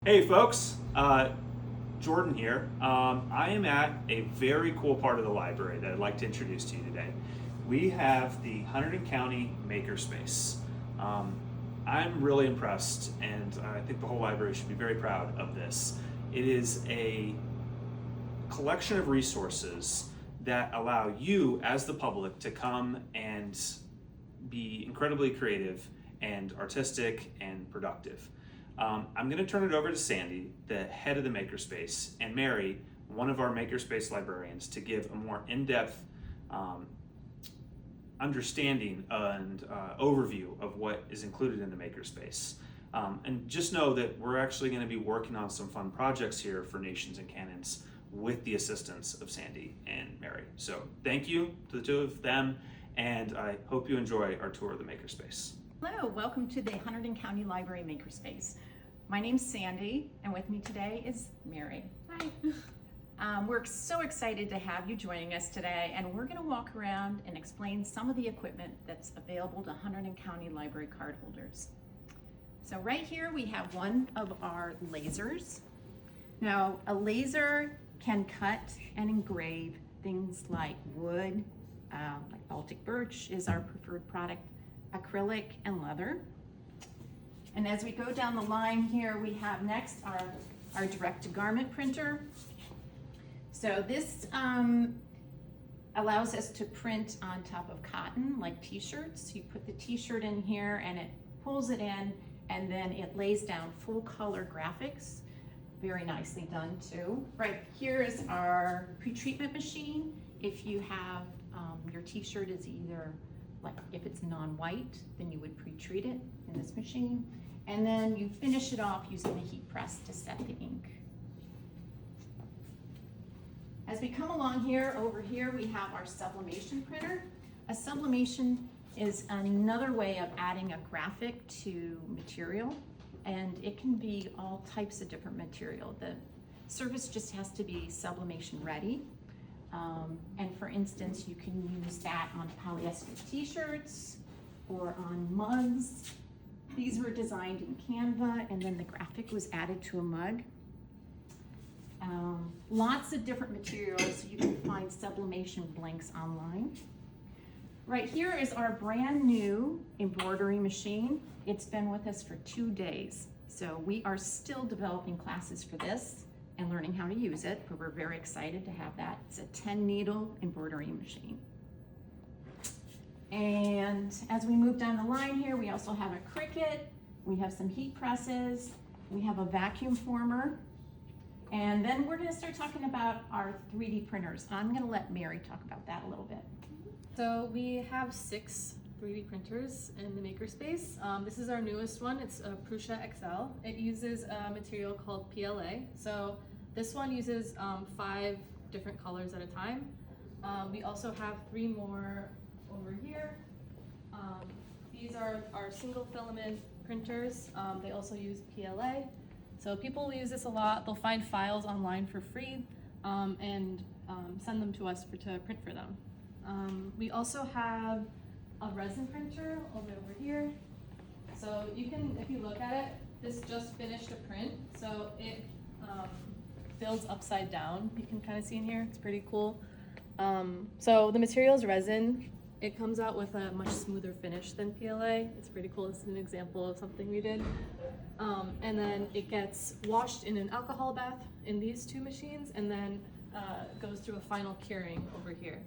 Hey folks, Jordan here. I am at a very cool part of the library that I'd like to introduce to you today. We have the Hunterdon County Makerspace. Um, I'm really impressed, and I think the whole library should be very proud of this. It is a collection of resources that allow you, as the public, to come and be incredibly creative and artistic and productive. I'm going to turn it over to Sandy, the head of the Makerspace, and Mary, one of our Makerspace librarians, to give a more in-depth understanding and overview of what is included in the Makerspace. And just know that we're actually going to be working on some fun projects here for Nations and Cannons with the assistance of Sandy and Mary. So thank you to the two of them, and I hope you enjoy our tour of the Makerspace. Hello, welcome to the Hunterdon County Library Makerspace. My name's Sandy, and with me today is Mary. Hi. We're so excited to have you joining us today, and we're going to walk around and explain some of the equipment that's available to Hunterdon County Library card holders. So right here we have one of our lasers. Now, a laser can cut and engrave things like wood, like Baltic birch is our preferred product, acrylic, and leather. And as we go down the line here, we have next our direct-to-garment printer. So this allows us to print on top of cotton, like t-shirts. You put the t-shirt in here and it pulls it in, and then it lays down full color graphics. Very nicely done too. Right here is our pre-treatment machine. If you have your t-shirt is either, like if it's non-white, then you would pre-treat it in this machine. And then you finish it off using the heat press to set the ink. As we come along here, over here we have our sublimation printer. A sublimation is another way of adding a graphic to material, and it can be all types of different material. The surface just has to be sublimation ready. And for instance, you can use that on polyester t-shirts or on mugs. These were designed in Canva, and then the graphic was added to a mug. Lots of different materials. You can find sublimation blanks online. Right here is our brand new embroidery machine. It's been with us for 2 days. So we are still developing classes for this and learning how to use it, but we're very excited to have that. It's a 10 needle embroidery machine. And as we move down the line here, we also have a Cricut, we have some heat presses, we have a vacuum former, and then we're gonna start talking about our 3D printers. I'm gonna let Mary talk about that a little bit. So we have 6 3D printers in the Makerspace. This is our newest one. It's a Prusa XL. It uses a material called PLA. So this one uses 5 different colors at a time. We also have 3 more over here. These are our single filament printers. They also use PLA. So people use this a lot. They'll find files online for free and send them to us to print for them. We also have a resin printer over here. So you can, if you look at it, this just finished a print. So it builds upside down. You can kind of see in here, it's pretty cool. So the material is resin. It comes out with a much smoother finish than PLA. It's pretty cool. This is an example of something we did. And then it gets washed in an alcohol bath in these 2 machines, and then goes through a final curing over here.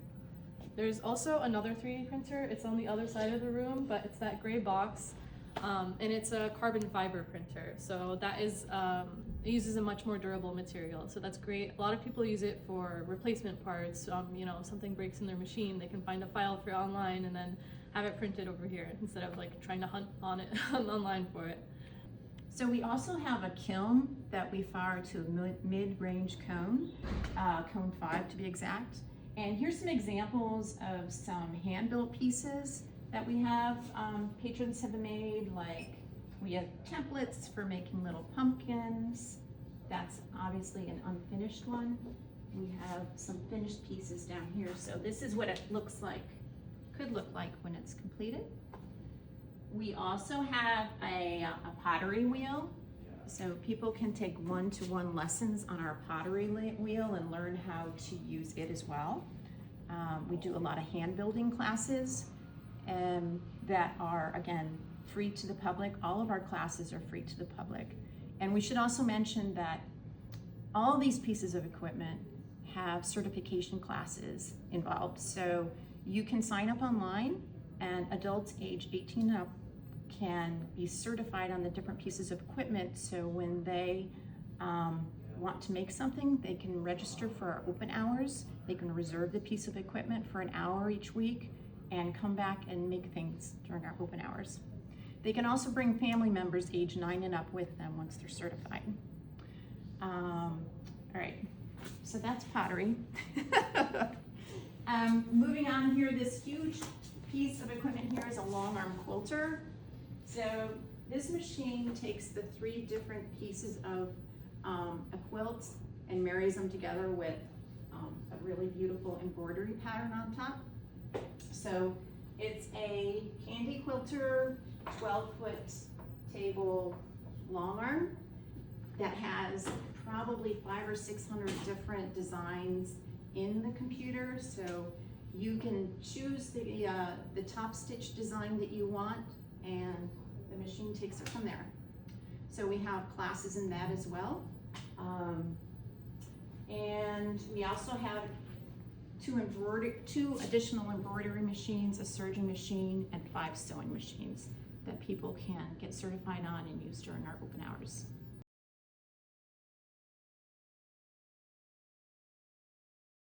There's also another 3D printer. It's on the other side of the room, but it's that gray box, and it's a carbon fiber printer. So that is, it uses a much more durable material. So that's great. A lot of people use it for replacement parts. You know, if something breaks in their machine, they can find a file for online and then have it printed over here instead of like trying to hunt on it online for it. So we also have a kiln that we fire to a mid-range cone, cone 5 to be exact. And here's some examples of some hand-built pieces that we have. Patrons have made, like we have templates for making little pumpkins. That's obviously an unfinished one. We have some finished pieces down here. So this is what it looks like, could look like when it's completed. We also have a pottery wheel. So people can take one-to-one lessons on our pottery wheel and learn how to use it as well. We do a lot of hand building classes that are, again, free to the public. All of our classes are free to the public. And we should also mention that all these pieces of equipment have certification classes involved. So you can sign up online, and adults age 18 and up can be certified on the different pieces of equipment. So when they want to make something, they can register for our open hours. They can reserve the piece of equipment for an hour each week and come back and make things during our open hours. They can also bring family members age 9 and up with them once they're certified. All right, so that's pottery. Moving on here, this huge piece of equipment here is a long arm quilter. So this machine takes the 3 different pieces of a quilt and marries them together with a really beautiful embroidery pattern on top. So it's a candy quilter, 12-foot table long arm that has probably 500 or 600 different designs in the computer. So you can choose the top stitch design that you want, and the machine takes it from there. So we have classes in that as well. And we also have 2 additional embroidery machines, a serging machine, and 5 sewing machines that people can get certified on and use during our open hours.